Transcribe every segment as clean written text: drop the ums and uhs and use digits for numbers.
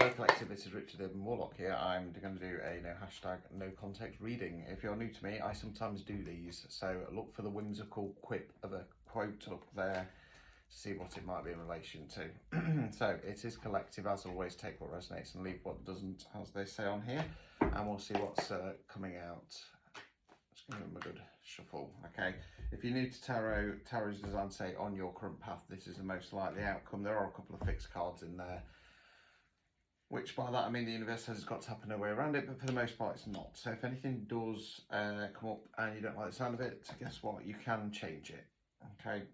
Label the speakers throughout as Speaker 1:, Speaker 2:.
Speaker 1: Hello Collective, this is Richard Urban Warlock here. I'm going to do a no context reading. If you're new to me, I sometimes do these, so look for the whimsical quip of a quote up there to see what it might be in relation to. So it is collective, as always. Take what resonates and leave what doesn't, as they say on here, and we'll see what's coming out. Just give them a good shuffle. Okay, if you're new to tarot, tarot's designed to say on your current path, this is the most likely outcome. There are a couple of fixed cards in there, which by that I mean the universe says it's got to happen no way around it, but for the most part it's not. So if anything does come up and you don't like the sound of it, guess what? You can change it. Okay,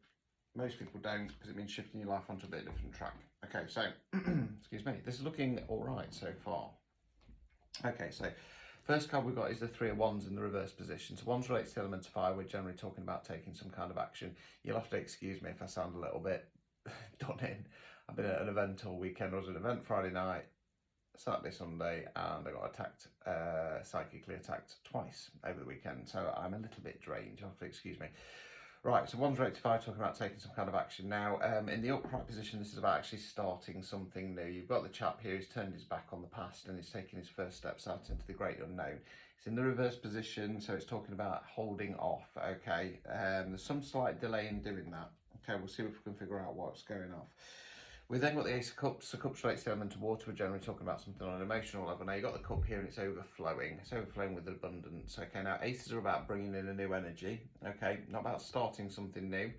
Speaker 1: most people don't, because it means shifting your life onto a bit different track. Okay, so excuse me, this is looking all right so far. Okay, so first card we've got is the Three of Wands in the reverse position. So wands relates to the element of fire. We're generally talking about taking some kind of action. You'll have to excuse me if I sound a little bit done in. I've been at an event all weekend. I was at an event Friday night, Saturday, Sunday, and I got attacked, psychically attacked twice over the weekend. So I'm a little bit drained. You'll have to excuse me. Right, so wands related to fire, talking about taking some kind of action. Now, in the upright position, this is about actually starting something new. You've got the chap here who's turned his back on the past and he's taking his first steps out into the great unknown. It's in the reverse position, so it's talking about holding off, okay? There's some slight delay in doing that. Okay, we'll see if we can figure out what's going off. We then got the Ace of Cups. The Cups relates to the element of water. We're generally talking about something on an emotional level. Now, you've got the cup here and it's overflowing. It's overflowing with abundance. Okay, now aces are about bringing in a new energy. Okay, not about starting something new.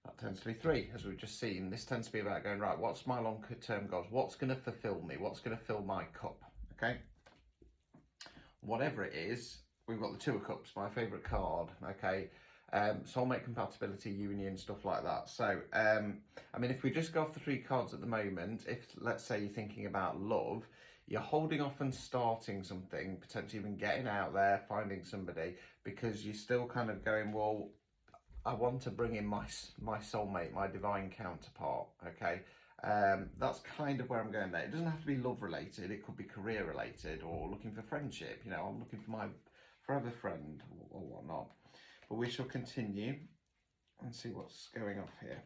Speaker 1: That tends to be three, as we've just seen. This tends to be about going, right, what's my long-term goals? What's going to fulfill me? What's going to fill my cup? Okay, whatever it is, we've got the Two of Cups, my favourite card. Okay. Soulmate compatibility, union, stuff like that. So, I mean, if we just go off the three cards at the moment, if let's say you're thinking about love, you're holding off and starting something, potentially even getting out there, finding somebody, because you're still kind of going, well, I want to bring in my soulmate, my divine counterpart, okay? That's kind of where I'm going there. It doesn't have to be love related, it could be career related or looking for friendship, you know, I'm looking for my forever friend or whatnot. But we shall continue and see what's going off here.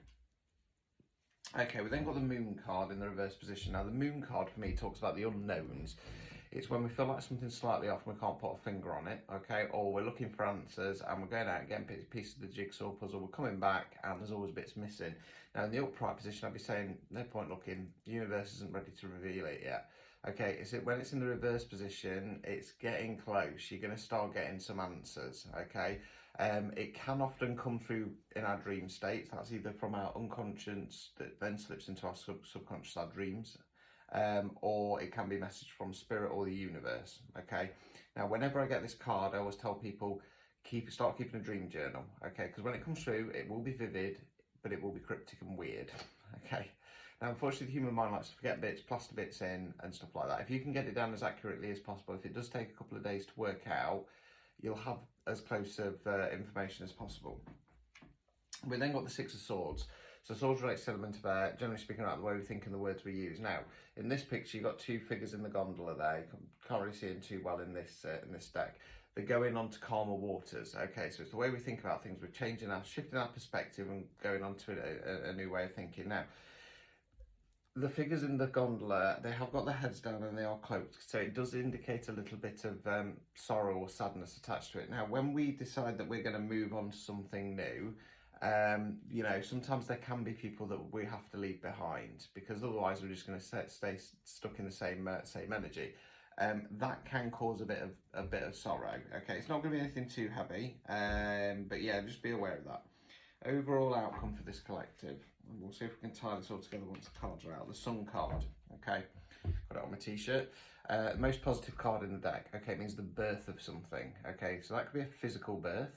Speaker 1: Okay, we then got the Moon card in the reverse position. Now, the Moon card for me talks about the unknowns. It's when we feel like something's slightly off and we can't put a finger on it, okay? Or we're looking for answers and we're going out and getting pieces of the jigsaw puzzle. We're coming back and there's always bits missing. Now, in the upright position, I'd be saying, no point looking. The universe isn't ready to reveal it yet. Okay, when it's in the reverse position, it's getting close. You're going to start getting some answers, okay? It can often come through in our dream states. That's either from our unconscious that then slips into our subconscious, our dreams, or it can be a message from spirit or the universe, okay? Now, whenever I get this card, I always tell people, start keeping a dream journal, okay? Because when it comes through, it will be vivid, but it will be cryptic and weird, okay? Now, unfortunately, the human mind likes to forget bits, plaster bits in and stuff like that. If you can get it down as accurately as possible, if it does take a couple of days to work out, you'll have as close of information as possible. We then got the Six of Swords. So swords relates to the element of air, generally speaking about the way we think and the words we use. Now, in this picture, you've got two figures in the gondola there. You can't really see them too well in this deck. They're going on to calmer waters. Okay, so it's the way we think about things. We're shifting our perspective and going on to a new way of thinking. Now, the figures in the gondola, they have got their heads down and they are cloaked, so it does indicate a little bit of sorrow or sadness attached to it. Now, when we decide that we're going to move on to something new, you know, sometimes there can be people that we have to leave behind, because otherwise we're just going to stay stuck in the same energy. That can cause a bit of sorrow. Okay, it's not going to be anything too heavy, but yeah, just be aware of that. Overall outcome for this collective, and we'll see if we can tie this all together once the cards are out. The Sun card, okay, got it on my t-shirt. Most positive card in the deck, okay, it means the birth of something, okay, so that could be a physical birth,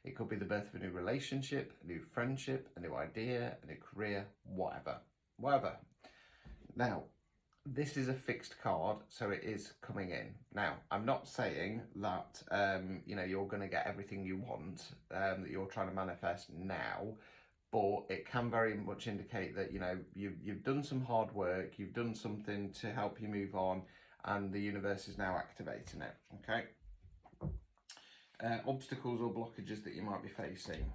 Speaker 1: it could be the birth of a new relationship, a new friendship, a new idea, a new career, whatever. Now, this is a fixed card, so it is coming in. Now, I'm not saying that, you know, you're going to get everything you want, that you're trying to manifest now, but it can very much indicate that, you know, you've done some hard work, you've done something to help you move on, and the universe is now activating it, okay? Obstacles or blockages that you might be facing.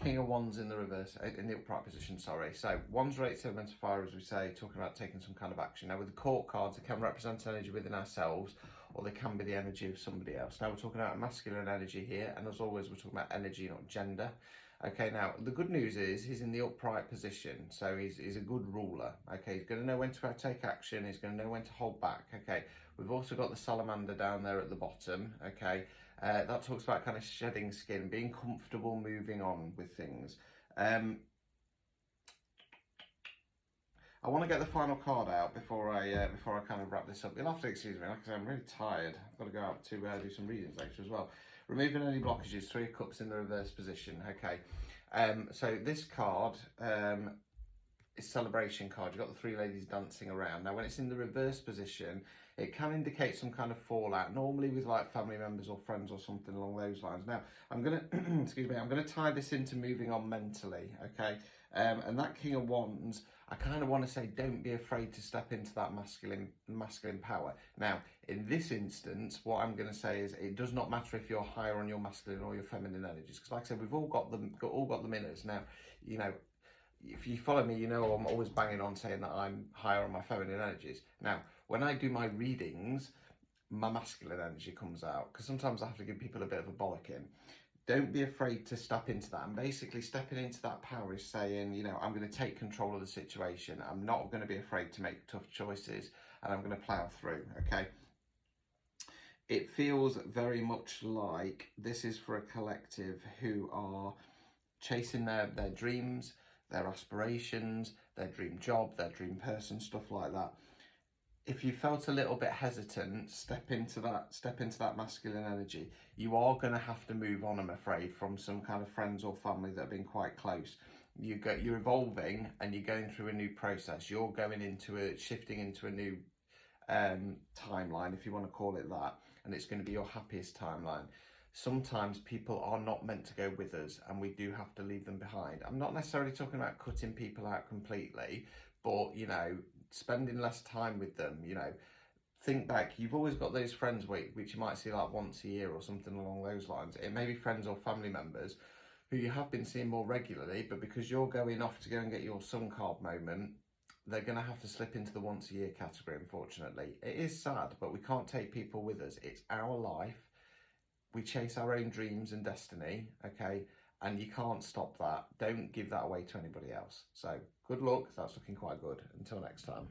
Speaker 1: King of Wands in the reverse, in the upright position, sorry. So Wands relates to elemental fire, as we say, talking about taking some kind of action. Now with the court cards, it can represent energy within ourselves, or they can be the energy of somebody else. Now we're talking about masculine energy here, and as always, we're talking about energy, not gender. Okay, now the good news is he's in the upright position, so he's a good ruler. Okay, he's going to know when to take action, he's going to know when to hold back. Okay, we've also got the salamander down there at the bottom. Okay, that talks about kind of shedding skin, being comfortable, moving on with things. I want to get the final card out before I kind of wrap this up. You'll have to excuse me, like I say, I'm really tired. I've got to go out to do some readings later as well. Removing any blockages, 3 of Cups in the reverse position. Okay, so this card is celebration card. You've got the 3 ladies dancing around. Now when it's in the reverse position, it can indicate some kind of fallout, normally with like family members or friends or something along those lines. Now I'm gonna excuse me, I'm gonna tie this into moving on mentally. Okay, and that King of Wands, I kind of want to say, don't be afraid to step into that masculine power. Now, in this instance, what I'm going to say is it does not matter if you're higher on your masculine or your feminine energies, because like I said, we've all got them in us. Now, you know, if you follow me, you know I'm always banging on saying that I'm higher on my feminine energies. Now, when I do my readings, my masculine energy comes out, because sometimes I have to give people a bit of a bollocking. Don't be afraid to step into that. And basically stepping into that power is saying, you know, I'm going to take control of the situation. I'm not going to be afraid to make tough choices, and I'm going to plow through, okay? It feels very much like this is for a collective who are chasing their dreams, their aspirations, their dream job, their dream person, stuff like that. If you felt a little bit hesitant, step into that masculine energy. You are going to have to move on, I'm afraid, from some kind of friends or family that have been quite close. You're evolving and you're going through a new process. You're going into shifting into a new timeline, if you want to call it that, and it's going to be your happiest timeline. Sometimes people are not meant to go with us, and we do have to leave them behind. I'm not necessarily talking about cutting people out completely, but, you know, spending less time with them, you know. Think back, you've always got those friends which you might see like once a year or something along those lines. It may be friends or family members who you have been seeing more regularly, but because you're going off to go and get your sun card moment, they're going to have to slip into the once a year category, unfortunately. It is sad, but we can't take people with us. It's our life. We chase our own dreams and destiny, okay? And you can't stop that. Don't give that away to anybody else. So good luck. That's looking quite good. Until next time.